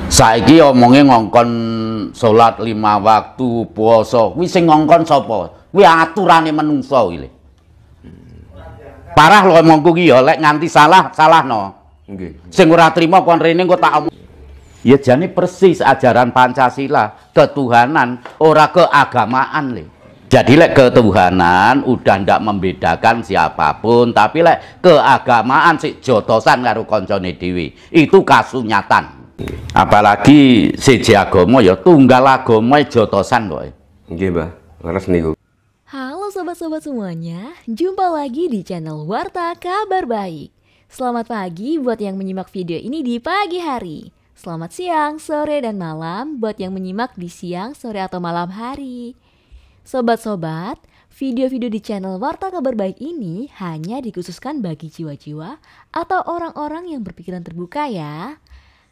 Saiki omonge ngongkon salat 5 waktu puasa kuwi sing ngongkon sapa? Kuwi aturane menungso iki. Parah lho omongku ki ya lek nganti salahno. Nggih. Sing ora trima kon rene engko tak omong. Ya jane persis ajaran Pancasila, ketuhanan ora keagamaan le. Jadi lek ketuhanan udah ndak membedakan siapapun, tapi lek keagamaan sik jotosan karo kancane dhewe. Itu kasunyatan. Apalagi siji agama ya tunggal agama jotosan kok. Nggih, Mbah. Leres niku. Halo sobat-sobat semuanya, jumpa lagi di channel Warta Kabar Baik. Selamat pagi buat yang menyimak video ini di pagi hari. Selamat siang, sore, dan malam buat yang menyimak di siang, sore, atau malam hari. Sobat-sobat, video-video di channel Warta Kabar Baik ini hanya dikhususkan bagi jiwa-jiwa atau orang-orang yang berpikiran terbuka ya.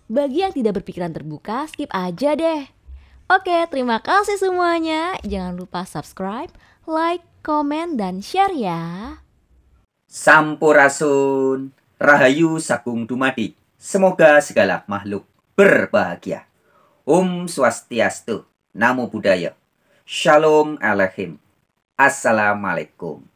Bagi yang tidak berpikiran terbuka, skip aja deh. Oke, terima kasih semuanya. Jangan lupa subscribe, like, komen, dan share ya. Sampurasun, Rahayu Sagung Dumadi. Semoga segala makhluk berbahagia. Om Swastiastu, Namo Buddhaya. Shalom Aleichem. Assalamualaikum.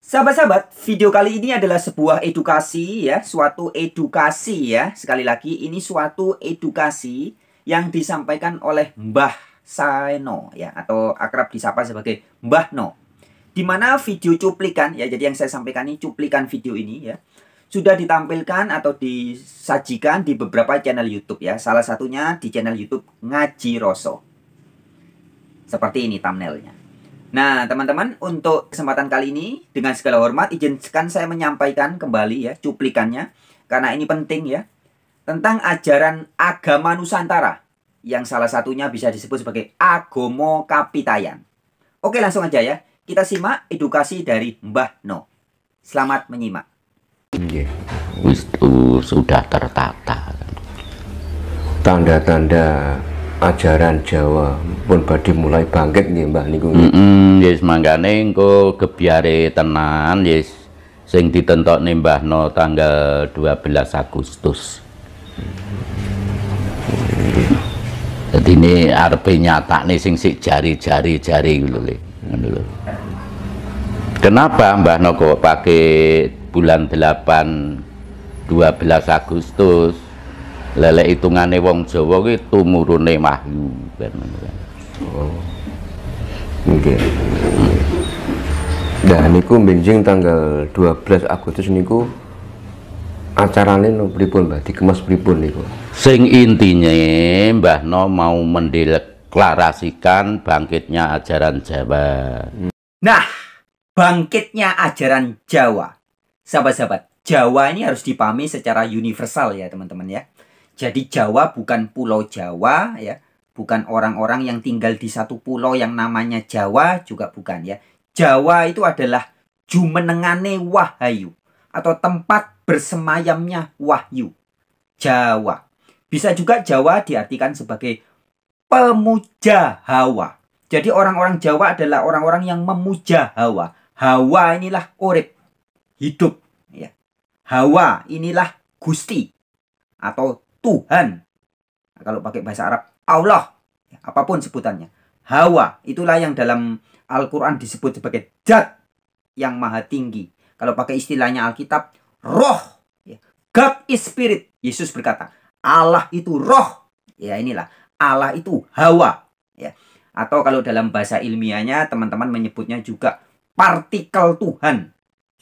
Sahabat-sahabat, video kali ini adalah sebuah edukasi ya, suatu edukasi ya. Sekali lagi ini suatu edukasi yang disampaikan oleh Mbah Saeno ya, atau akrab disapa sebagai Mbah No. Di mana video cuplikan ya, jadi yang saya sampaikan ini cuplikan video ini ya, sudah ditampilkan atau disajikan di beberapa channel YouTube ya. Salah satunya di channel YouTube Ngaji Roso. Seperti ini thumbnailnya. Nah, teman-teman, untuk kesempatan kali ini, dengan segala hormat, izinkan saya menyampaikan kembali ya, cuplikannya. Karena ini penting ya, tentang ajaran agama Nusantara. Yang salah satunya bisa disebut sebagai Agomo Kapitayan. Oke, langsung aja ya. Kita simak edukasi dari Mbah No. Selamat menyimak. Wis sudah tertata. Tanda-tanda ajaran Jawa pun badhe mulai bangkit nggih Mbah niku. Yes, mangkane engko gebyare tenan yes sing ditentokne Mbah No tanggal 12 Agustus. Jadi ini arepe nyatakne sing sik jari-jari ngono lho. Kenapa Mbah No kok pakai bulan 8 12 Agustus? Lelek hitungane wong Jawa ki tumurune wahyu ben ngono. Oh. Nggih. Nah niku benjing tanggal 12 Agustus niku acarane no pripun Mbah? Dikemas pripun niku? Sing intine Mbah No mau mendeklarasikan bangkitnya ajaran Jawa. Nah, bangkitnya ajaran Jawa. Sahabat-sahabat, Jawa ini harus dipahami secara universal ya teman-teman ya. Jadi Jawa bukan pulau Jawa ya, bukan orang-orang yang tinggal di satu pulau yang namanya Jawa, juga bukan ya. Jawa itu adalah jumenengane wahyu atau tempat bersemayamnya wahyu. Jawa. Bisa juga Jawa diartikan sebagai pemuja hawa. Jadi orang-orang Jawa adalah orang-orang yang memuja hawa. Hawa inilah urip, hidup ya. Hawa inilah Gusti atau Tuhan. Nah, kalau pakai bahasa Arab, Allah. Ya, apapun sebutannya. Hawa, itulah yang dalam Al-Quran disebut sebagai Zat yang maha tinggi. Kalau pakai istilahnya Alkitab, roh. Ya. God is spirit. Yesus berkata, Allah itu roh. Ya inilah, Allah itu hawa. Ya. Atau kalau dalam bahasa ilmiahnya, teman-teman menyebutnya juga partikel Tuhan.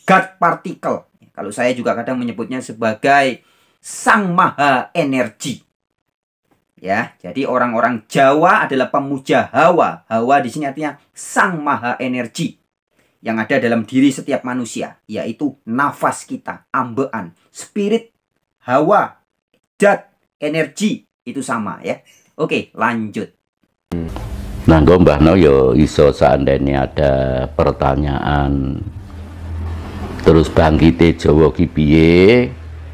God particle. Ya, kalau saya juga kadang menyebutnya sebagai Sang Maha Energi. Ya, jadi orang-orang Jawa adalah pemuja hawa. Hawa di sini artinya Sang Maha Energi yang ada dalam diri setiap manusia, yaitu nafas kita, ambean, spirit, hawa, zat, energi itu sama ya. Oke, lanjut. Nah, Mbah No yo iso seandainya ada pertanyaan terus bangkite Jawa ki piye?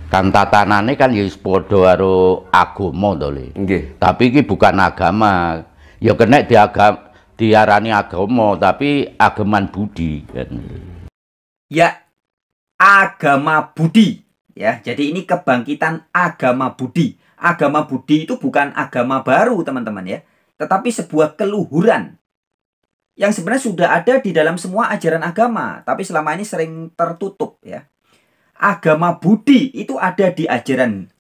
Kan tatanane kan ya padha karo agama to Le. Nggih. Tapi iki bukan agama. Ya kena diarani agama tapi ageman budi kan. Ya, agama budi ya. Jadi ini kebangkitan agama budi. Agama budi itu bukan agama baru teman-teman ya, tetapi sebuah keluhuran yang sebenarnya sudah ada di dalam semua ajaran agama, tapi selama ini sering tertutup ya. Agama budi itu ada di ajaran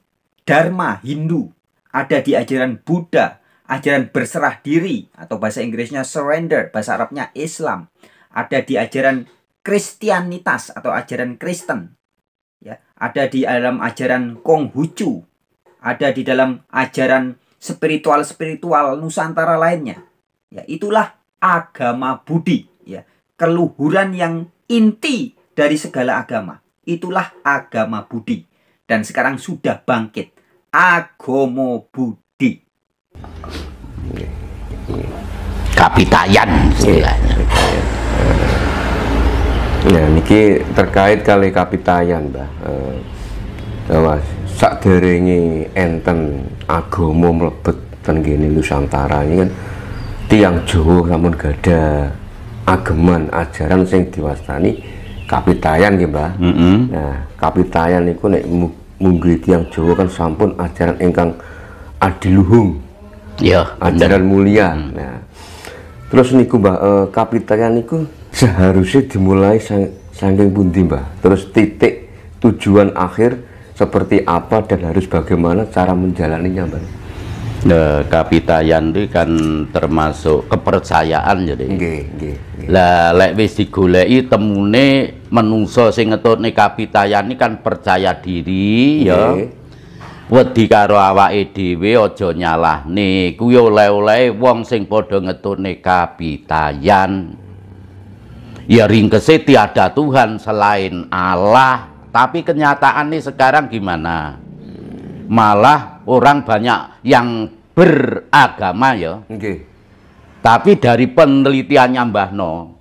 Dharma Hindu, ada di ajaran Buddha, ajaran berserah diri atau bahasa Inggrisnya surrender, bahasa Arabnya Islam, ada di ajaran Kristianitas atau ajaran Kristen, ya, ada di dalam ajaran Konghucu, ada di dalam ajaran spiritual Nusantara lainnya. Ya, itulah agama budi, ya, keluhuran yang inti dari segala agama. Itulah agama budi. Dan sekarang sudah bangkit agama budi. Kapitayan istilahnya. Nah, niki terkait kali kapitayan, Mbah. Bahwa sakderenge enten agama mlebet ten kene Nusantara ini kan tiyang Jawa sampun gada ageman ajaran sing diwastani kapitayan nggih, Mbah. Nah, kapitayan niku nek mungguh tiyang Jawa kan sampun ajaran ingkang adiluhung. Ya, ajaran mulia. Nah, terus niku Mbah, kapitayan niku seharusnya dimulai saking pundi, Mbah? Terus titik tujuan akhir seperti apa dan harus bagaimana cara menjalaninya, Mbah? Nah, kapitayan itu kan termasuk kepercayaan jadi. Lah lek wis digoleki temune menungso sing ngetutne kapitayan ini kan percaya diri ya. Wedi karo awake dhewe aja nyalahne. Kuwi oleh-oleh wong sing padha ngetutne kapitayan. Ya ringkese tiada Tuhan selain Allah. Tapi kenyataannya sekarang gimana? Malah orang banyak yang beragama ya. Tapi dari penelitiannya Mbah No,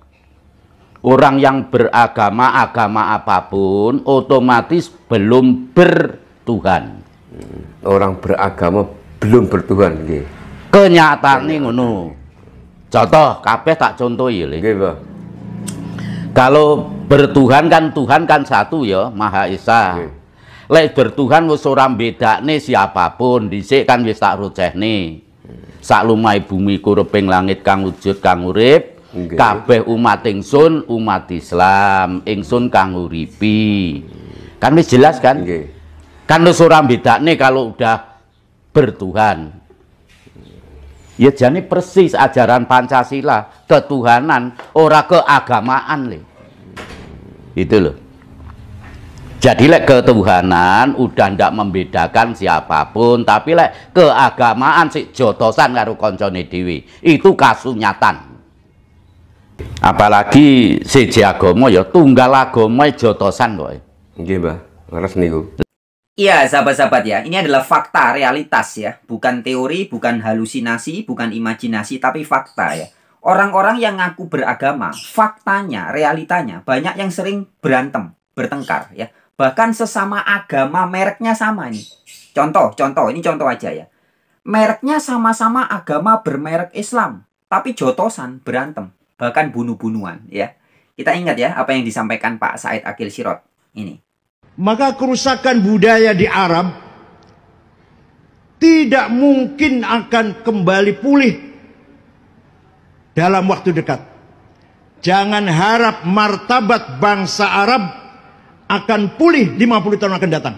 orang yang beragama, agama apapun, otomatis belum bertuhan. Orang beragama belum bertuhan. Kenyataannya ngono. Contoh, kabeh tak contohi lho. Kalau bertuhan kan satu ya, Maha Esa. Lek bertuhan wis ora bedakne siapapun, dhisik kan wis tak rocehne. Sak lumai bumi kureping langit kang wujud kang urip, kabeh umat ingsun umat Islam, ingsun kang uripi. Kan wis jelas kan? Kan wis ora bedakne kalau udah bertuhan. Ya jane persis ajaran Pancasila, ketuhanan, ora keagamaan le. Itu loh. Jadi lek ketuhanan udah ndak membedakan siapapun, tapi lek keagamaan sik jotosan karo koncone dhewe. Itu kasunyatan. Apalagi siji agama ya tunggal agama jotosan kok. Nggih, Mbah. Leres niku. Iya, sahabat-sahabat ya, ini adalah fakta, realitas ya. Bukan teori, bukan halusinasi, bukan imajinasi, tapi fakta ya. Orang-orang yang ngaku beragama, faktanya, realitanya, banyak yang sering berantem, bertengkar ya. Bahkan sesama agama, mereknya sama nih. Contoh, ini contoh aja ya. Mereknya sama-sama agama bermerek Islam, tapi jotosan, berantem, bahkan bunuh-bunuhan ya. Kita ingat ya, apa yang disampaikan Pak Said Akil Sirot ini. Maka kerusakan budaya di Arab tidak mungkin akan kembali pulih dalam waktu dekat. Jangan harap martabat bangsa Arab akan pulih 50 tahun akan datang.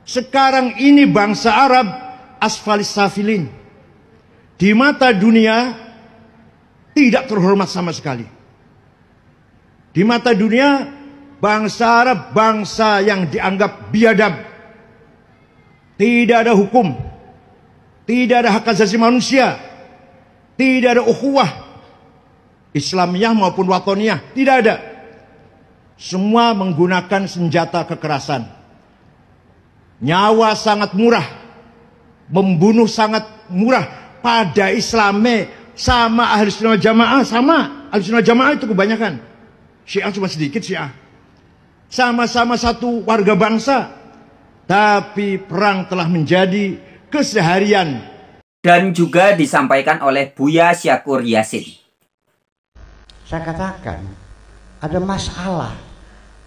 Sekarang ini bangsa Arab asfalis safilin. Di mata dunia tidak terhormat sama sekali. Di mata dunia bangsa Arab, bangsa yang dianggap biadab. Tidak ada hukum, tidak ada hak asasi manusia, tidak ada ukhuwah Islamiyah maupun watoniyah, tidak ada. Semua menggunakan senjata kekerasan. Nyawa sangat murah, membunuh sangat murah. Pada Islamnya sama ahli sunnah jamaah, sama ahli sunnah jamaah itu kebanyakan. Syiah cuma sedikit Syiah. Sama-sama satu warga bangsa, tapi perang telah menjadi keseharian. Dan juga disampaikan oleh Buya Syakur Yasin. Saya katakan ada masalah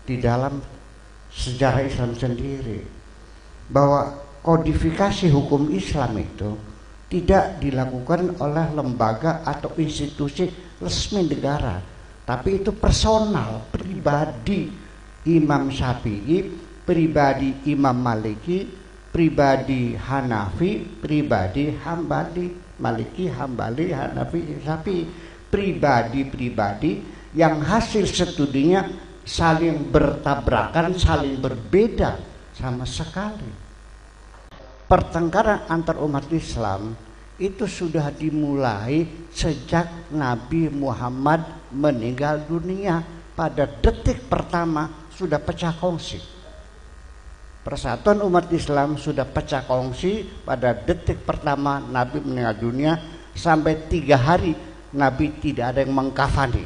di dalam sejarah Islam sendiri, bahwa kodifikasi hukum Islam itu tidak dilakukan oleh lembaga atau institusi resmi negara, tapi itu personal, pribadi Imam Syafi'i, pribadi Imam Maliki, pribadi Hanafi, pribadi Hambali, Maliki, Hambali, Hanafi, Syafi'i, pribadi-pribadi yang hasil studinya saling bertabrakan, saling berbeda sama sekali. Pertengkaran antar umat Islam itu sudah dimulai sejak Nabi Muhammad meninggal dunia. Pada detik pertama sudah pecah kongsi. Persatuan umat Islam sudah pecah kongsi pada detik pertama Nabi meninggal dunia, sampai 3 hari Nabi tidak ada yang mengkafani.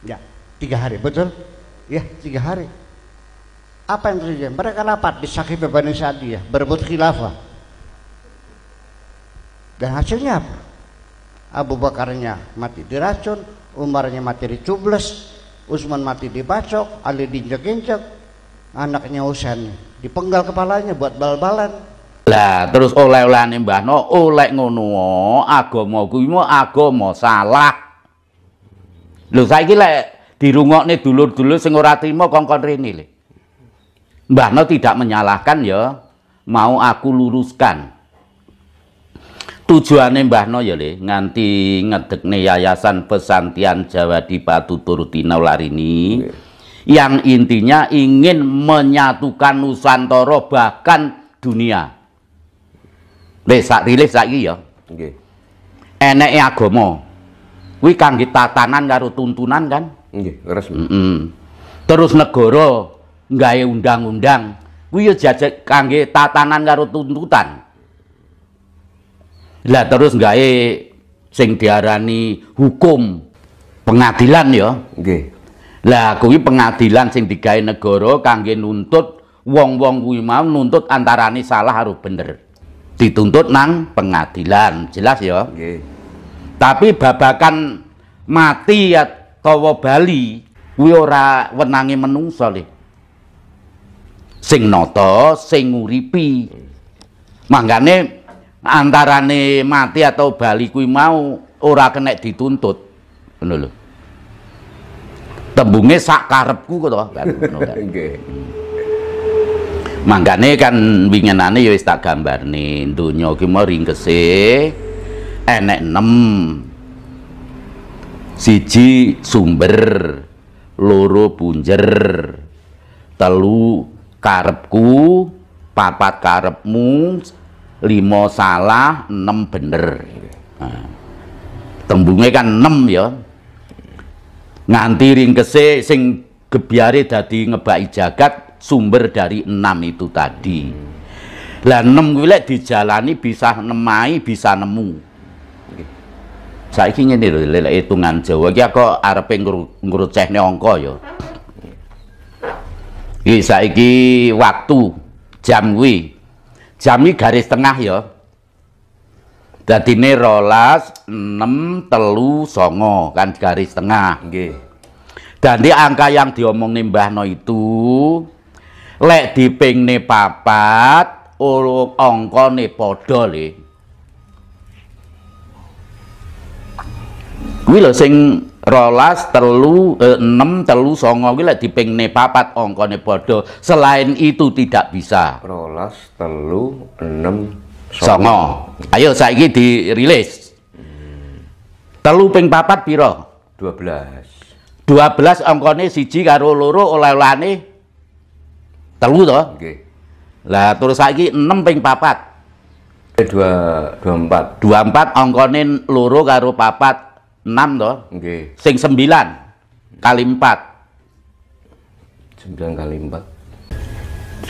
Ya, 3 hari, betul? Ya, 3 hari. Apa yang terjadi? Mereka rapat di Saqif Bani Sa'diyah, berebut khilafah. Dan hasilnya apa? Abu Bakarnya mati diracun, Umarnya mati dicubles, Utsman mati dibacok, Ali diinjek-injek, anaknya Husain dipenggal kepalanya buat bal-balan. Lah terus oleh-olehane Mbah No oleh ngono agama kuwi agama salah. Lho saiki lek dirungokne dulur-dulur sing ora trima kongkon rene lho. Mbah No tidak menyalahkan ya, mau aku luruskan. Tujuane Mbah No ya le nganti ngedekne Yayasan Pesantian Jawa di Patutur Tinaular-ini, yang intinya ingin menyatukan Nusantara bahkan dunia. Sak rilis saiki ya. Nggih. Eneke agama kuwi kangge tatanan karo tuntunan kan? Nggih, resmi. Terus negara nggawe undang-undang kuwi ya jajak kangge tatanan karo tuntutan. Lah terus nggawe sing diarani hukum pengadilan ya. Nggih. Lah kuwi pengadilan sing digawe negara kangge nuntut wong-wong kuwi mau nuntut antarane salah karo bener. Dituntut nang pengadilan, jelas ya. Nggih. Tapi babakan mati atawa bali kuwi ora wenange menungso le. Sing nata, sing nguripi. Mangkane antarane mati atau bali kuwi mau ora kena dituntut. Ngono lho. Tembunge sak karepku kok to, ngono kan. Nggih. Mangkane kan winginane ya wis tak gambarne donya ki mau ringkese enek 6. Siji sumber, loro punjer, telu karepku, 4 karepmu, 5 salah, 6 bener. Nah, tembunge kan 6 ya. Nganti ringkese sing gebyare dadi ngebaki jagat sumber dari 6 itu tadi. Lah 6 kuwi lek dijalani bisa nemai, bisa nemu. Saiki ngene lho, lek hitungan Jawa iki kok arepe ngrucehne angka ya. Iki saiki waktu jam kuwi. Jam iki garis tengah ya. Dadine 12, 6, 3, 9 kan garis tengah. Nggih. Dan di angka yang diomongne Mbah No itu lek dipingne 4 angkane padha le. Kuwi lho sing 12, 6, 3, 9 kuwi lek dipingne 4 angkane padha. Selain itu tidak bisa. 12, 3, 6, 9. Ayo saiki dirilis. 3 ping 4 pira? 12. 12 angkane 1 karo 2 oleh-olehane 3 to? Nggih. Lah terus saiki 6 ping 4. 24. 24 angkane 2 karo 4 6 to? Nggih. Sing 9 kali 4. 9 kali 4.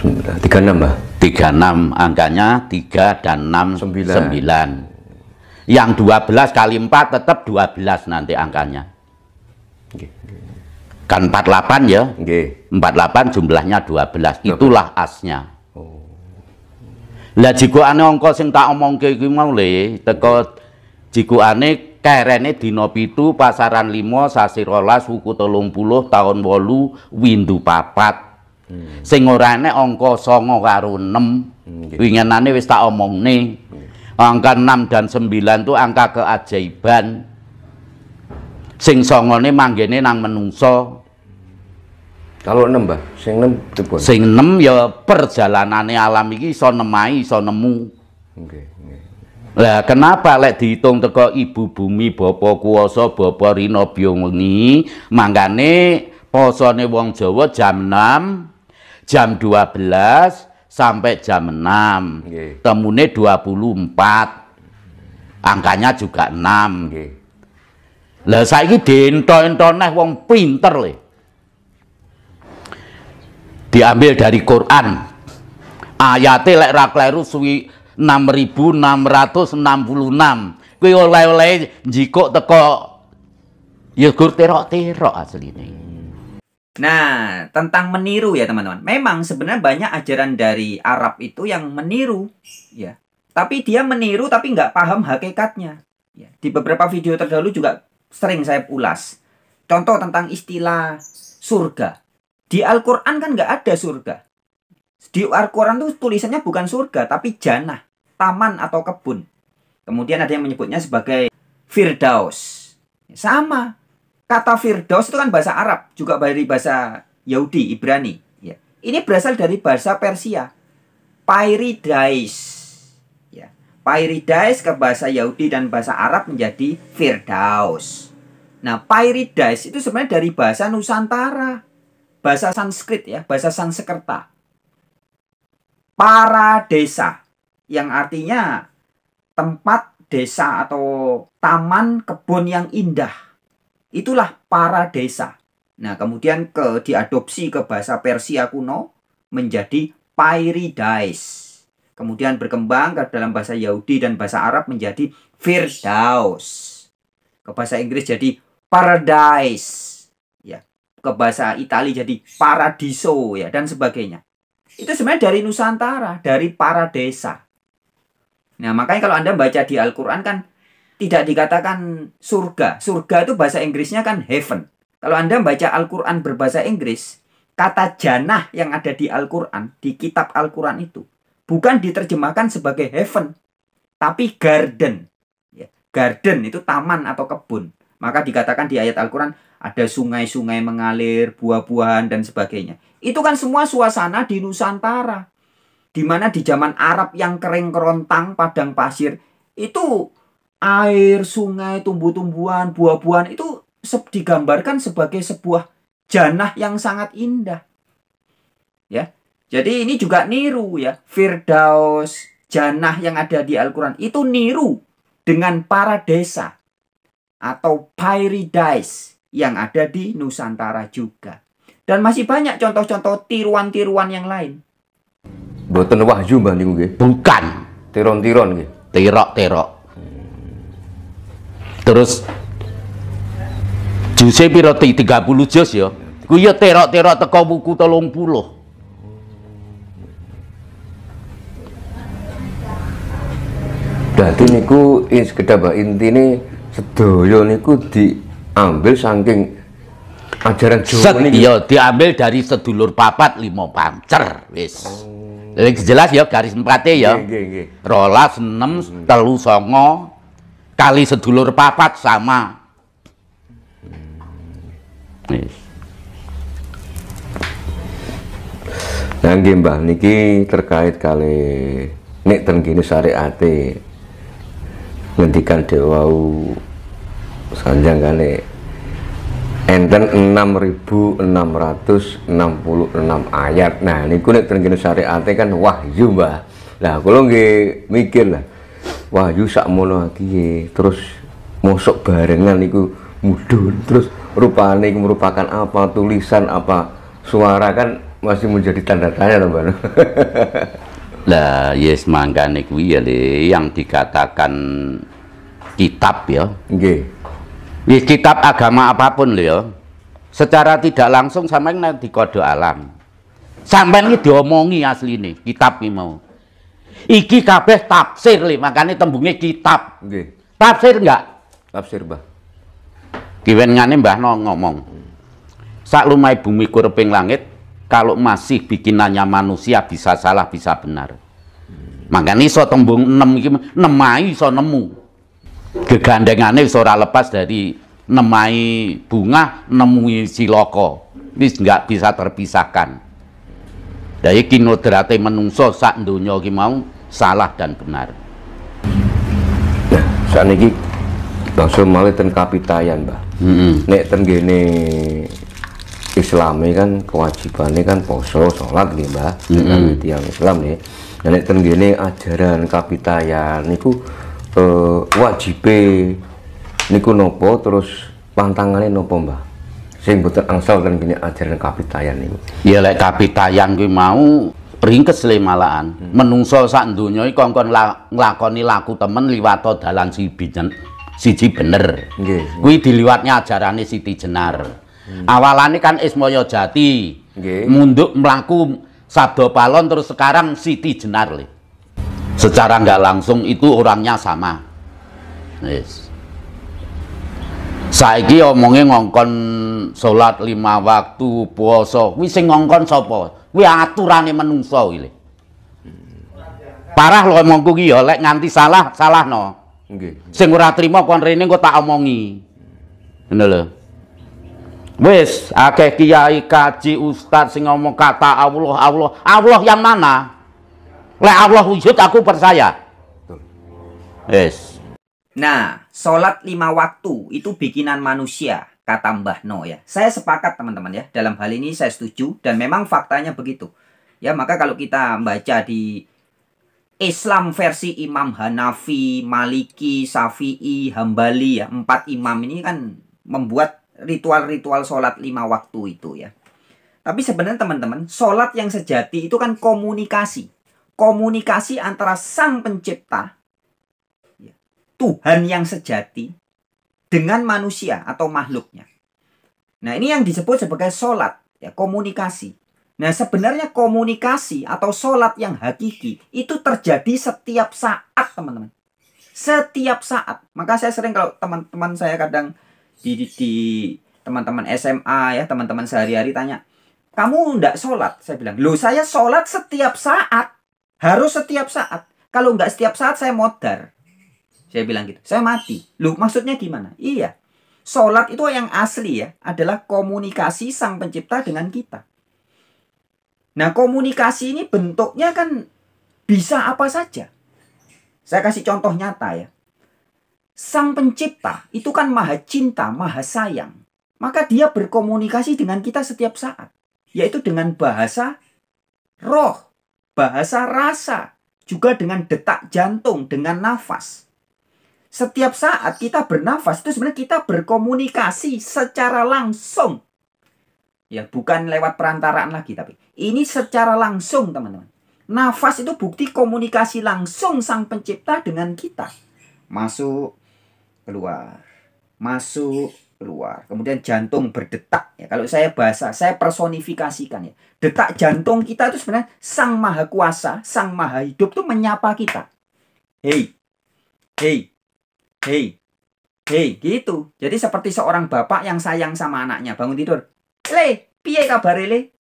36, Mbah. 36 angkanya 3 dan 6 9. Yang 12 kali 4 tetap 12 nanti angkanya. Nggih. Kan 48 ya. Nggih. 48 jumlahnya 12. Itulah asnya. Lah jikukane angka sing tak omongke iki mau le, teko jikukane kerene dina 7, pasaran 5, sasi 12, wuku 30, taun 8, windu 4. Sing ora enek angka 9 karo 6. Winginane wis tak omongne. Angka 6 dan 9 itu angka keajaiban. Sing 9-ne manggene nang menungso. Kalau 6, Mbah, sing 6 pripun? Sing 6 ya perjalanane alam iki iso nemai, iso nemu. Nggih, nggih. Lah kenapa lek dihitung teko ibu bumi, bapa kuwasa, bapa rina bengi, mangkane posone wong Jawa jam 6, jam 12 sampai jam 6. Nggih. Temune 24. Angkanya juga 6. Nggih. Lah saiki diento-entoneh wong pinter le. Diambil dari Quran. Ayate lek ra kleru suwi 6666. Kuwi oleh-oleh njikuk teko ya gur terok-terok asline. Nah, tentang meniru ya teman-teman. Memang sebenarnya banyak ajaran dari Arab itu yang meniru, ya. Tapi dia meniru tapi nggak paham hakikatnya. Ya. Di beberapa video terdahulu juga sering saya ulas. Contoh tentang istilah surga. Di Al-Quran kan nggak ada surga. Di Al-Quran tuh tulisannya bukan surga, tapi jannah, taman atau kebun. Kemudian ada yang menyebutnya sebagai Firdaus. Sama. Kata Firdaus itu kan bahasa Arab, juga dari bahasa Yahudi, Ibrani. Ya. Ini berasal dari bahasa Persia. Paradise. Ya. Paradise ke bahasa Yahudi dan bahasa Arab menjadi Firdaus. Nah, Paradise itu sebenarnya dari bahasa Nusantara. Bahasa Sanskrit ya, bahasa Sanskerta. Paradesa, yang artinya tempat desa atau taman kebun yang indah. Itulah paradesa. Nah, kemudian diadopsi ke bahasa Persia kuno menjadi Paradise. Kemudian berkembang ke dalam bahasa Yahudi dan bahasa Arab menjadi Firdaus. Ke bahasa Inggris jadi Paradise. Ya. Ke bahasa Italia jadi Paradiso ya dan sebagainya. Itu sebenarnya dari Nusantara, dari paradesa. Nah, makanya kalau Anda baca di Al-Qur'an kan tidak dikatakan surga. Surga itu bahasa Inggrisnya kan heaven. Kalau Anda baca Al-Qur'an berbahasa Inggris, kata jannah yang ada di Al-Qur'an, di kitab Al-Qur'an itu bukan diterjemahkan sebagai heaven, tapi garden. Ya, garden itu taman atau kebun. Maka dikatakan di ayat Al-Qur'an ada sungai-sungai mengalir, buah-buahan, dan sebagainya. Itu kan semua suasana di Nusantara. Di mana di zaman Arab yang kering kerontang, padang pasir, itu air, sungai, tumbuh-tumbuhan, buah-buahan, itu digambarkan sebagai sebuah jannah yang sangat indah. Ya, jadi ini juga niru ya. Firdaus, jannah yang ada di Al-Quran, itu niru dengan paradesa atau paradise yang ada di Nusantara juga. Dan masih banyak contoh-contoh tiruan-tiruan yang lain. Mboten wahyu Mbah niku nggih. Bukan. Tiron-tiron nggih. Terok-terok. Terus juse piro 30 juz ya. Ku ya terok-terok teko buku 30. Dadi niku sekedar Mbah intine sedaya niku diambil saking ajaran Jawa niki. Iya, diambil dari sedulur papat 5 pancer wis. Jelas ya garis empatnya ya. Nggih, nggih. 12, 6, 3, 9 kali sedulur papat sama. Wis. Nah nggih Mbah niki terkait kali nek ten kene syariate ngendikan dewau sanjang kali enten 6.666 ayat. Nah niku nek ten kene syariate kan wahyu Mbah. Lah kula nggih mikir lah wahyu sakmono iki terus mosok barengan niku mudhun terus rupane iku merupakan apa tulisan apa suara kan masih menjadi tanda tanya Mbak. Lah yes mangkane kuwi ya yang dikatakan kitab ya. Nggih. Wis kitab agama apapun lho ya. Secara tidak langsung sampeyan di kode alam. Sampeyan iki diomongi asline kitab iki mau. Iki kabeh tafsir li, makanya tembungnya kitab. Nggih. Tafsir enggak? Tafsir, Mbah. Kiwengane Mbah No ngomong. Sak lumai bumi kureping langit, kalau masih bikinannya manusia bisa salah bisa benar. Makanya iso tembung 6 iki nemai iso nemu. Gegandengane wis ora lepas dari nemai bunga nemui cilaka. Wis enggak bisa terpisahkan. Dari kinodrate menungso sak donya iki mau salah dan benar. Nah, sakniki langsung malih ten kapitayan, Mbah. Nek ten gene Islami kan kewajibannya kan poso, sholat nggih, Mbah. Kan tiyang Islam nih. Nah, nek ten gene ajaran kapitayan niku wajibe niku nopo, terus pantangane nopo, Mbah? Sing boten angsal ten gene ajaran kapitayan niku. Ya lek kapitayan kuwi mau ringkes le malahan. Menungso sak donya iki kongkon nglakoni laku temen liwat dalan siji bener. Nggih. Kuwi diliwatnya ajarane Siti Jenar. Awalane kan Ismaya Jati. Nggih. Munduk mlaku Sabda Palon terus sekarang Siti Jenar le. Secara nggak langsung itu orangnya sama. Yes. Saiki omongnya ngongkon salat 5 waktu puasa. Kuwi sing ngongkon sapa? Kuwi aturane menungso iki. Parah lho omongku ki ya lek nganti salahno. Nggih. Sing ora trima kon rene engko tak omongi. Ngono lho. Wis akeh kiai kaji ustaz sing ngomong kata Allah yang mana? Lek Allah wujud aku percaya. Wis. Nah, sholat 5 waktu itu bikinan manusia, kata Mbah No ya. Saya sepakat teman-teman ya, dalam hal ini saya setuju dan memang faktanya begitu. Ya, maka kalau kita baca di Islam versi Imam Hanafi, Maliki, Syafi'i, Hambali ya, 4 imam ini kan membuat ritual-ritual sholat 5 waktu itu ya. Tapi sebenarnya teman-teman, sholat yang sejati itu kan komunikasi. Komunikasi antara Sang Pencipta, Tuhan yang sejati, dengan manusia atau makhluknya. Nah, ini yang disebut sebagai sholat, ya, komunikasi. Nah, sebenarnya komunikasi atau sholat yang hakiki itu terjadi setiap saat, teman-teman. Setiap saat. Maka saya sering kalau teman-teman saya kadang di teman-teman SMA ya, teman-teman sehari-hari tanya, kamu enggak sholat? Saya bilang, loh saya sholat setiap saat. Harus setiap saat. Kalau enggak setiap saat saya modar. Saya bilang gitu, saya mati. Loh, maksudnya gimana? Iya, sholat itu yang asli ya, adalah komunikasi Sang Pencipta dengan kita. Nah, komunikasi ini bentuknya kan bisa apa saja. Saya kasih contoh nyata ya. Sang Pencipta itu kan maha cinta, maha sayang. Maka dia berkomunikasi dengan kita setiap saat. Yaitu dengan bahasa roh, bahasa rasa, juga dengan detak jantung, dengan nafas. Setiap saat kita bernafas itu sebenarnya kita berkomunikasi secara langsung. Ya, bukan lewat perantaraan lagi, tapi ini secara langsung, teman-teman. Nafas itu bukti komunikasi langsung Sang Pencipta dengan kita. Masuk, keluar. Masuk, keluar. Kemudian jantung berdetak. Ya, kalau saya personifikasikan ya. Detak jantung kita itu sebenarnya Sang Maha Kuasa, Sang Maha Hidup itu menyapa kita. Hei, hei. Hei, hei, gitu. Jadi seperti seorang bapak yang sayang sama anaknya, bangun tidur. Le, piye kabare le?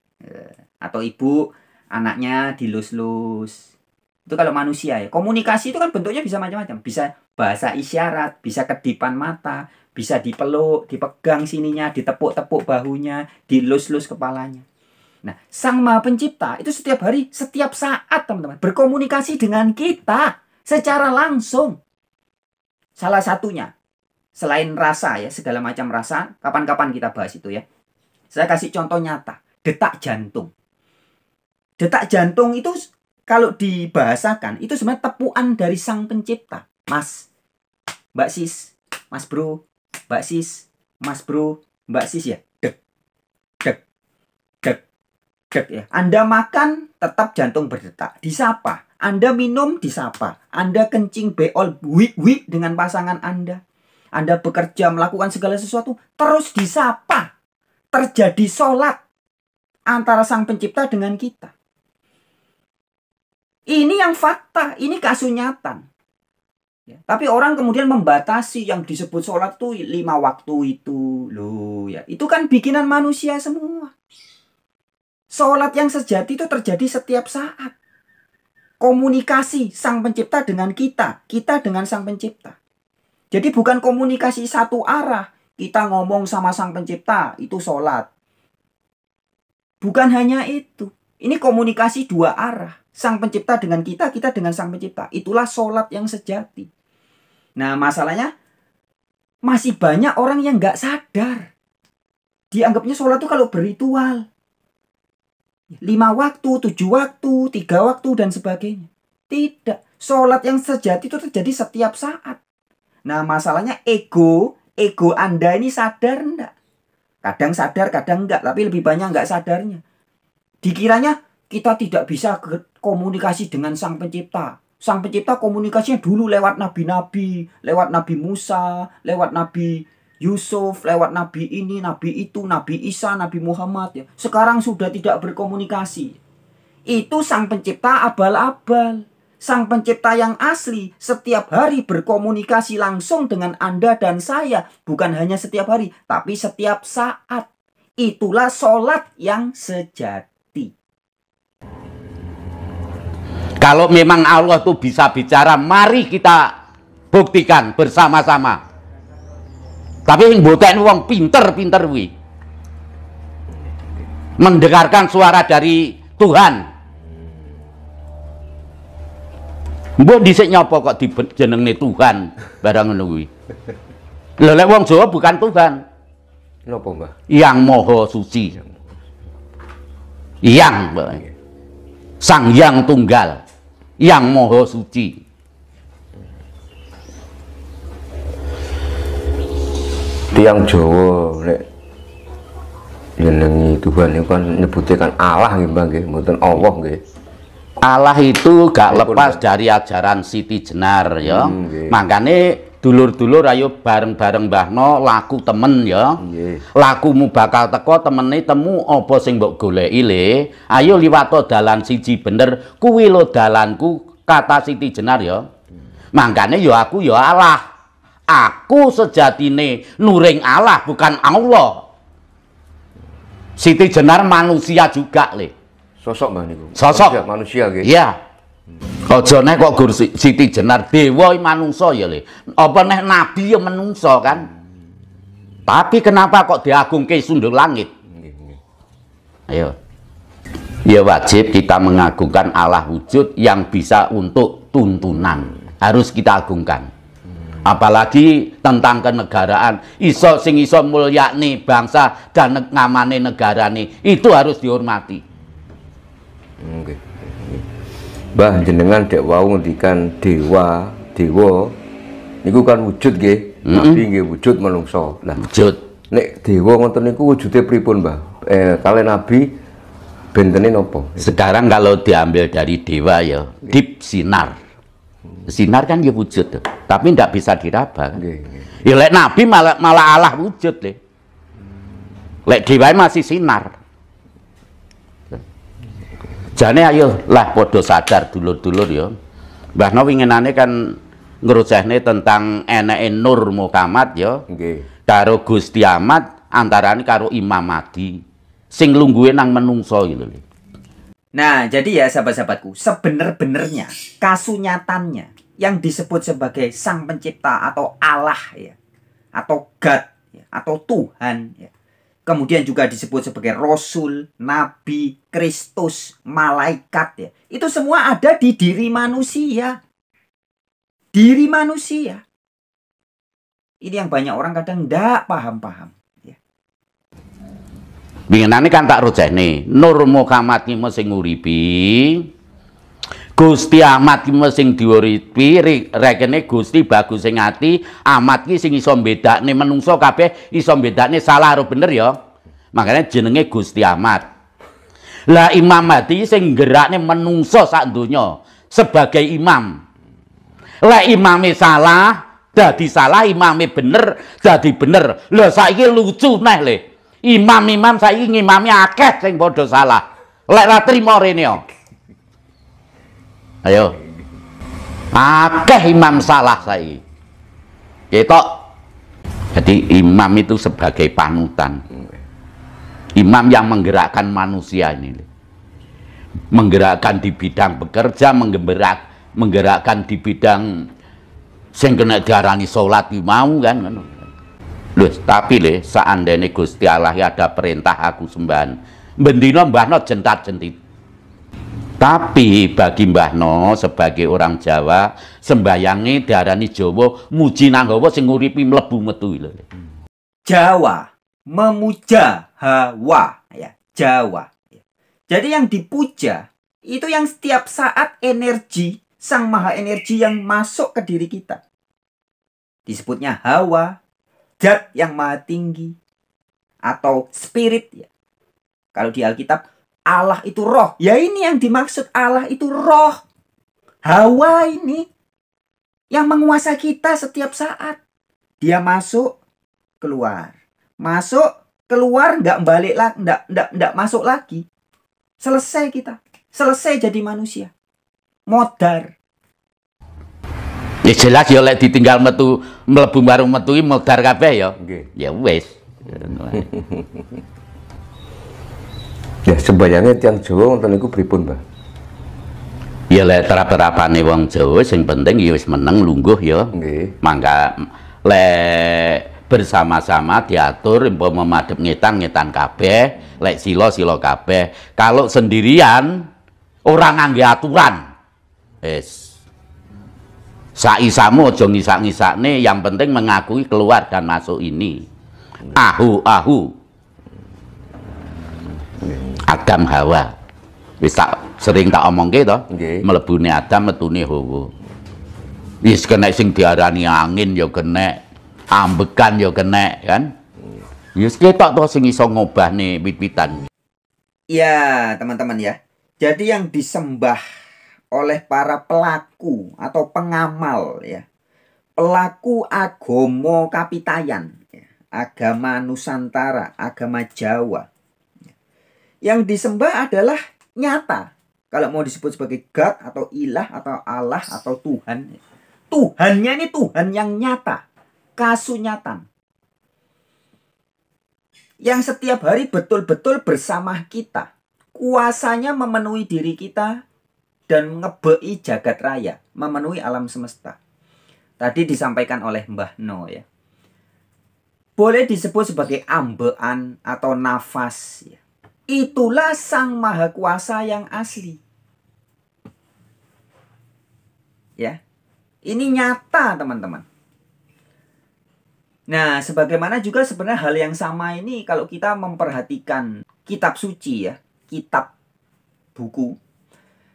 Atau ibu, anaknya dilus-lus. Itu kalau manusia ya. Komunikasi itu kan bentuknya bisa macam-macam. Bisa bahasa isyarat, bisa kedipan mata, bisa dipeluk, dipegang sininya, ditepuk-tepuk bahunya, dilus-lus kepalanya. Nah, Sang Maha Pencipta itu setiap hari, setiap saat, teman-teman, berkomunikasi dengan kita secara langsung. Salah satunya, selain rasa ya, segala macam rasa, kapan-kapan kita bahas itu ya. Saya kasih contoh nyata, detak jantung. Detak jantung itu kalau dibahasakan, itu sebenarnya tepuan dari Sang Pencipta. Mas, Mbak Sis, Mas Bro, Mbak Sis, Mas Bro, Mbak Sis ya. Dek, dek, dek, dek ya. Anda makan, tetap jantung berdetak. Disapa. Anda minum, disapa. Anda kencing, beol, wik dengan pasangan Anda. Anda bekerja, melakukan segala sesuatu, terus disapa. Terjadi sholat antara Sang Pencipta dengan kita. Ini yang fakta, ini kasunyatan. Ya, tapi orang kemudian membatasi yang disebut sholat tuh 5 waktu itu. Loh ya, itu kan bikinan manusia semua. Sholat yang sejati itu terjadi setiap saat. Komunikasi Sang Pencipta dengan kita, kita dengan Sang Pencipta. Jadi bukan komunikasi satu arah. Kita ngomong sama Sang Pencipta, itu sholat. Bukan hanya itu. Ini komunikasi 2 arah. Sang Pencipta dengan kita, kita dengan Sang Pencipta. Itulah sholat yang sejati. Nah, masalahnya masih banyak orang yang nggak sadar. Dianggapnya sholat itu kalau berritual. 5 waktu, 7 waktu, 3 waktu, dan sebagainya. Tidak. Sholat yang sejati itu terjadi setiap saat. Nah, masalahnya ego Anda ini sadar enggak? Kadang sadar, kadang enggak. Tapi lebih banyak enggak sadarnya. Dikiranya kita tidak bisa komunikasi dengan Sang Pencipta. Sang Pencipta komunikasinya dulu lewat nabi-nabi, lewat Nabi Musa, lewat Nabi Yusuf, lewat Nabi ini, Nabi itu, Nabi Isa, Nabi Muhammad. Ya. Sekarang sudah tidak berkomunikasi. Itu Sang Pencipta abal-abal. Sang Pencipta yang asli setiap hari berkomunikasi langsung dengan Anda dan saya. Bukan hanya setiap hari, tapi setiap saat. Itulah sholat yang sejati. Kalau memang Allah tuh bisa bicara, mari kita buktikan bersama-sama. Tapi yang boten wong pinter-pinter wi. Mendengarkan suara dari Tuhan. Mbok dhisik nyapa kok dijenengne Tuhan barang ngono kuwi. Lha lek wong Jawa bukan Tuhan. Napa, Mbah? Yang Maha Suci. Yang Sang Yang Tunggal. Yang Maha Suci. Tiang Jawa nek jenengi Tuhan itu kan nyebutnya kan Allah nggih, Mbah nggih, mboten Allah nggih. Allah itu gak lepas dari ajaran Siti Jenar ya. Makanya dulur-dulur ayo bareng-bareng Mbahno laku temen ya. Lakumu bakal teko temene temu apa sing mbok goleki le. Ayo liwato dalan siji bener kuwi lo dalanku kata Siti Jenar ya. Makanya ya aku ya Allah. Aku sejatine nuring Allah bukan Allah. Siti Jenar manusia juga le. Sosok Mbah niku. Sosok manusia nggih. Iya. Aja nek kok Gur Siti Jenar dewa manungsa ya le. Apa nek nabi ya manungsa kan? Tapi kenapa kok diagungke sundul langit? Ayo. Ya wajib kita mengagungkan Allah wujud yang bisa untuk tuntunan. Harus kita agungkan. Apalagi tentang kenegaraan, iso sing iso mulyakne bangsa dan ngamane negarane itu harus dihormati. Nggih. Mbah jenengan dek wau ngendikan dewa niku kan wujud nggih. Nabi nggih wujud manungsa. Lah wujud. Nek dewa ngoten niku wujude pripun, Mbah? Kalih nabi bentene napa? Sekarang kalau diambil dari dewa ya, deep sinar. Sinar kan ya wujud tuh. Tapi ndak bisa diraba kan? Ya lek nabi malah Allah wujud le. Lek dewa masih sinar. Jane ayo lah podo sadar dulur-dulur ya. Mbah No winginane kan ngrocehne tentang eneke Nur Muhammad ya. Nggih. Karo Gusti Ahmad antarane karo Imam Mahdi. Sing lungguhe nang menungso gitu lho. Nah, jadi ya sahabat-sahabatku, sebenar-benarnya kasunyatannya yang disebut sebagai Sang Pencipta atau Allah ya, atau God ya, atau Tuhan ya. Kemudian juga disebut sebagai Rasul, Nabi, Kristus, Malaikat ya. Itu semua ada di diri manusia. Diri manusia. Ini yang banyak orang kadang ndak paham-paham. Ya. Winginane kan tak rojehne, Nur Muhammad ki sing nguripi. Gusti Ahmad ki sing diuripi, rekene Gusti bagus sing ati, Ahmad ki sing iso mbedakne menungso kabeh iso mbedakne salah karo bener ya. Makanya jenenge Gusti Ahmad. Lah Imam Mahdi sing gerakne menungso sak donya sebagai imam. Lah imame salah, dadi salah, imame bener, dadi bener. Lah saiki lucu neh le. Imam-imam saiki ngimami akeh sing padha salah. Lek ra trimo rene yo. Ayo. Akeh imam salah saiki. Ketok. Jadi imam itu sebagai panutan. Imam yang menggerakkan manusia ini. Menggerakkan di bidang bekerja, menggerakkan di bidang sing kena diarani salat mau kan ngono. Lho, tapi le seandainya Gusti Allah ada perintah aku sembahan, bendina mbahno jentat-jentit. Tapi bagi Mbah No sebagai orang Jawa, sembayange diarani Jawa, muji nang hawa sing nguripi mlebu metu lho. Jawa memuja hawa, ya, Jawa. Jadi yang dipuja itu yang setiap saat energi Sang Maha Energi yang masuk ke diri kita. Disebutnya hawa, zat yang maha tinggi, atau spirit ya. Kalau di Alkitab Allah itu roh. Ya ini yang dimaksud, Allah itu roh. Hawa ini yang menguasai kita setiap saat. Dia masuk, keluar. Masuk, keluar, nggak balik lagi, nggak masuk lagi. Selesai kita. Selesai jadi manusia. Modar. Ya jelas ya lek ditinggal metu mlebu warung metu iki modar kabeh ya. Nggih. Ya wis. Ya sembayangnya tiang Jawa wonten niku pripun, Mbah? Ya lek terap-terapane wong Jawa sing penting ya wis meneng lungguh ya. Nggih. Mangga lek bersama-sama diatur umpama madhep ngetan kabeh, lek sila kabeh. Kalau sendirian orang ngangge aturan. Wis. Saisamu aja ngisak-ngisakne, yang penting mengakui keluar dan masuk ini. Ahu. Adam Hawa. Wis sering tak omongke to, mlebune Adam metune Hawa. Wis kena sing diarani angin ya kena, ambekan ya kena kan. Wis ketok to sing iso ngobahne wit-witan. Ya, teman-teman ya. Jadi yang disembah oleh para pelaku atau pengamal ya. Pelaku agama Kapitayan, ya. Agama Nusantara, agama Jawa. Yang disembah adalah nyata. Kalau mau disebut sebagai God atau ilah atau Allah atau Tuhan. Tuhannya ini Tuhan yang nyata. Kasunyatan. Yang setiap hari betul-betul bersama kita. Kuasanya memenuhi diri kita dan ngebei jagat raya. Memenuhi alam semesta. Tadi disampaikan oleh Mbah No ya. Boleh disebut sebagai ambean atau nafas ya. Itulah Sang Maha Kuasa yang asli. Ya. Ini nyata, teman-teman. Nah, sebagaimana juga sebenarnya hal yang sama ini kalau kita memperhatikan kitab suci ya, kitab buku.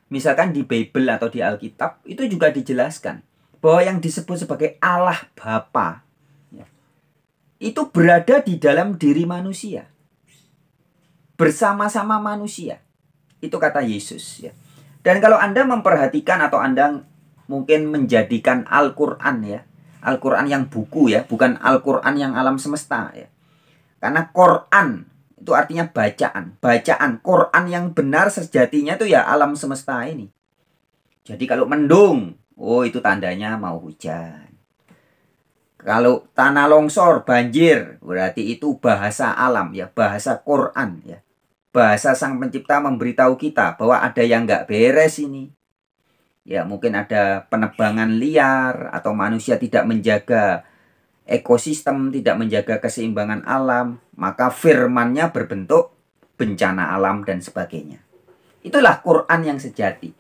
Misalkan di Bible atau di Alkitab, itu juga dijelaskan bahwa yang disebut sebagai Allah Bapa ya, itu berada di dalam diri manusia. Bersama-sama manusia. Itu kata Yesus ya. Dan kalau Anda memperhatikan atau Anda mungkin menjadikan Al-Quran ya, Al-Quran yang buku ya, bukan Al-Quran yang alam semesta ya. Karena Quran itu artinya bacaan. Bacaan Quran yang benar sejatinya itu ya alam semesta ini. Jadi kalau mendung, oh itu tandanya mau hujan. Kalau tanah longsor, banjir, berarti itu bahasa alam ya, bahasa Quran ya. Bahasa Sang Pencipta memberitahu kita bahwa ada yang nggak beres ini. Ya mungkin ada penebangan liar atau manusia tidak menjaga ekosistem, tidak menjaga keseimbangan alam. Maka firmannya berbentuk bencana alam dan sebagainya. Itulah Quran yang sejati.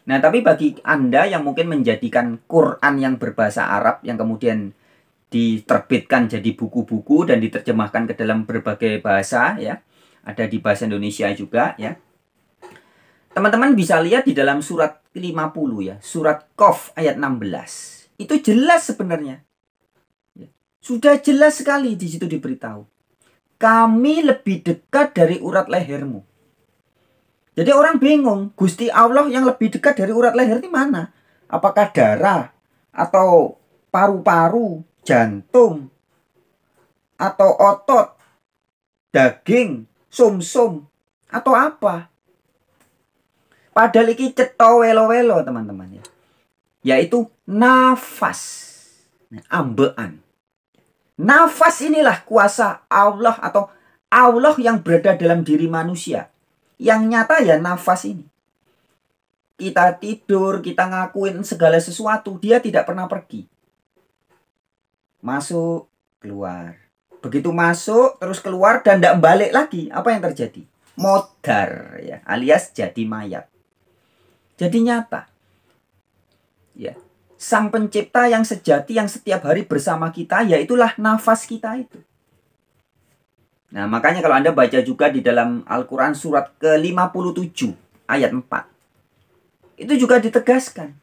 Nah tapi bagi Anda yang mungkin menjadikan Quran yang berbahasa Arab yang kemudian diterbitkan jadi buku-buku dan diterjemahkan ke dalam berbagai bahasa ya. Ada di bahasa Indonesia juga ya. Teman-teman bisa lihat di dalam surat 50 ya. Surat Qaf ayat 16. Itu jelas sebenarnya. Sudah jelas sekali di situ diberitahu. Kami lebih dekat dari urat lehermu. Jadi orang bingung. Gusti Allah yang lebih dekat dari urat leher ini mana? Apakah darah? Atau paru-paru? Jantung? Atau otot? Daging? Sum-sum? Atau apa? Padahal iki cetha welo-welo teman-teman ya. Yaitu nafas. Ambekan. Nafas inilah kuasa Allah atau Allah yang berada dalam diri manusia. Yang nyata ya nafas ini. Kita tidur, kita ngakuin segala sesuatu, dia tidak pernah pergi. Masuk, keluar. Begitu masuk, terus keluar dan tidak balik lagi. Apa yang terjadi? Modar ya, alias jadi mayat. Jadi nyata. Ya. Sang pencipta yang sejati yang setiap hari bersama kita, yaitulah nafas kita itu. Nah, makanya kalau Anda baca juga di dalam Al-Quran surat ke-57 ayat 4. Itu juga ditegaskan.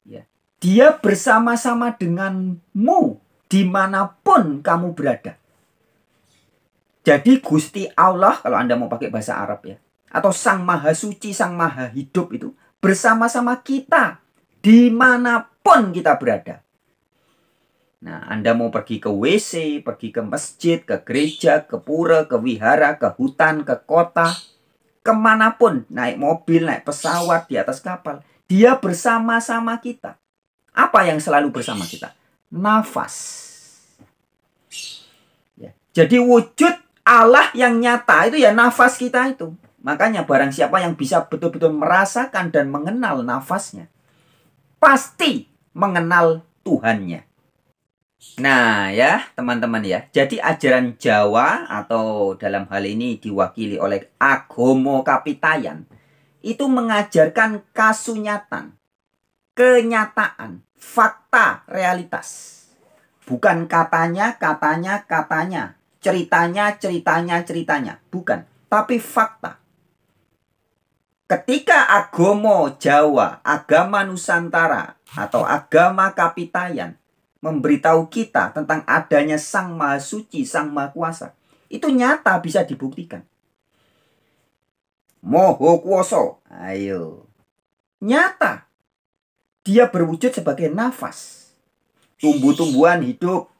Ya. Dia bersama-sama denganmu dimanapun kamu berada. Jadi Gusti Allah, kalau Anda mau pakai bahasa Arab ya, atau Sang Maha Suci, Sang Maha Hidup itu bersama-sama kita dimanapun kita berada. Nah, Anda mau pergi ke WC, pergi ke masjid, ke gereja, ke pura, ke wihara, ke hutan, ke kota, kemanapun, naik mobil, naik pesawat, di atas kapal, dia bersama-sama kita. Apa yang selalu bersama kita? Nafas. Ya. Jadi wujud Allah yang nyata itu ya nafas kita itu. Makanya barang siapa yang bisa betul-betul merasakan dan mengenal nafasnya, pasti mengenal Tuhannya. Nah ya teman-teman ya. Jadi ajaran Jawa atau dalam hal ini diwakili oleh agama Kapitayan itu mengajarkan kasunyatan, kenyataan, fakta, realitas. Bukan katanya, ceritanya. Bukan, tapi fakta. Ketika agama Jawa, agama Nusantara, atau agama Kapitayan memberitahu kita tentang adanya Sang Maha Suci, Sang Maha Kuasa, itu nyata bisa dibuktikan. Moho kuoso, ayo. Nyata. Dia berwujud sebagai nafas. Tumbuh-tumbuhan hidup.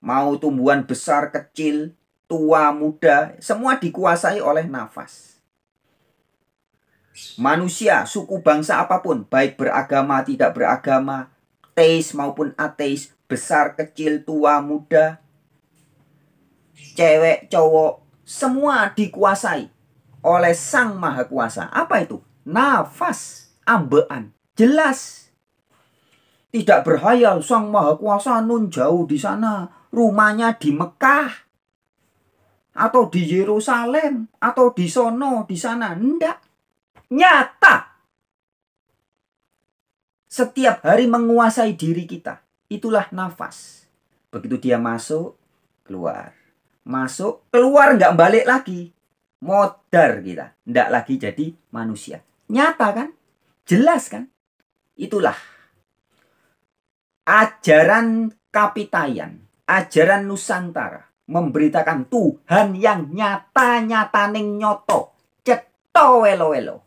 Mau tumbuhan besar, kecil, tua, muda, semua dikuasai oleh nafas. Manusia, suku bangsa apapun, baik beragama, tidak beragama, teis maupun ateis, besar, kecil, tua, muda, cewek, cowok, semua dikuasai oleh Sang Maha Kuasa. Apa itu? Nafas, ambekan. Jelas. Tidak berhayal Sang Maha Kuasa nun jauh di sana, rumahnya di Mekah, atau di Yerusalem, atau di sono, di sana. Enggak. Nyata. Setiap hari menguasai diri kita. Itulah nafas. Begitu dia masuk, keluar. Masuk, keluar, nggak balik lagi. Modar kita. Nggak lagi jadi manusia. Nyata kan? Jelas kan? Itulah ajaran Kapitayan, ajaran Nusantara. Memberitakan Tuhan yang nyata-nyata ning nyoto. Cetha welo-welo.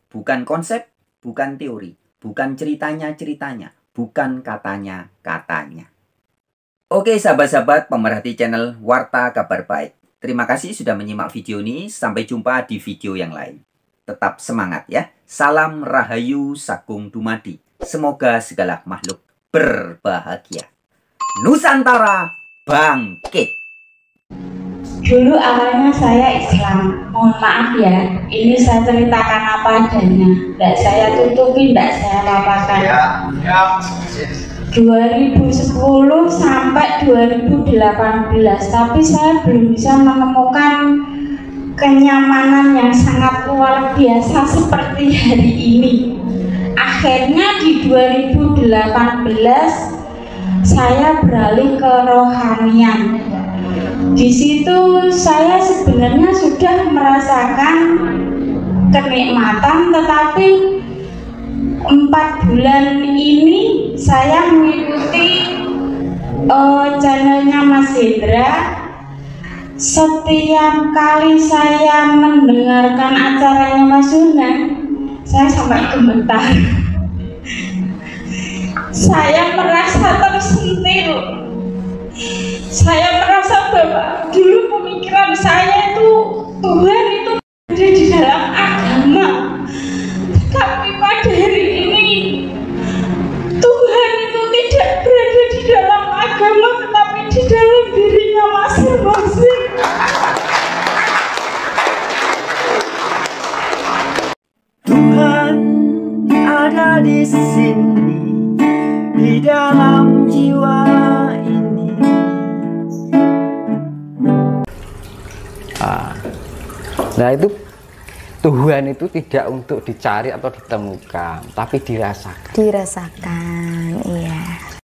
Bukan konsep, bukan teori, bukan ceritanya-ceritanya, bukan katanya-katanya. Oke sahabat-sahabat pemerhati channel Warta Kabar Baik. Terima kasih sudah menyimak video ini. Sampai jumpa di video yang lain. Tetap semangat ya. Salam Rahayu Sagung Dumadi. Semoga segala makhluk berbahagia. Nusantara bangkit. Dulu awalnya saya Islam, mohon maaf ya, ini saya ceritakan apa adanya, tidak saya tutupi, tidak saya paparkan. 2010 sampai 2018, tapi saya belum bisa menemukan kenyamanan yang sangat luar biasa seperti hari ini. Akhirnya di 2018 saya beralih ke rohanian. Di situ saya sebenarnya sudah merasakan kenikmatan, tetapi 4 bulan ini saya mengikuti channelnya Mas Hendra. Setiap kali saya mendengarkan acaranya Mas Sunan, saya sampai gemetar. Saya merasa tersentil. Saya merasa bahwa dulu pemikiran saya itu Tuhan itu ada di dalam di sini, di dalam jiwa ini. Nah itu Tuhan itu tidak untuk dicari atau ditemukan, tapi dirasakan. Dirasakan, iya.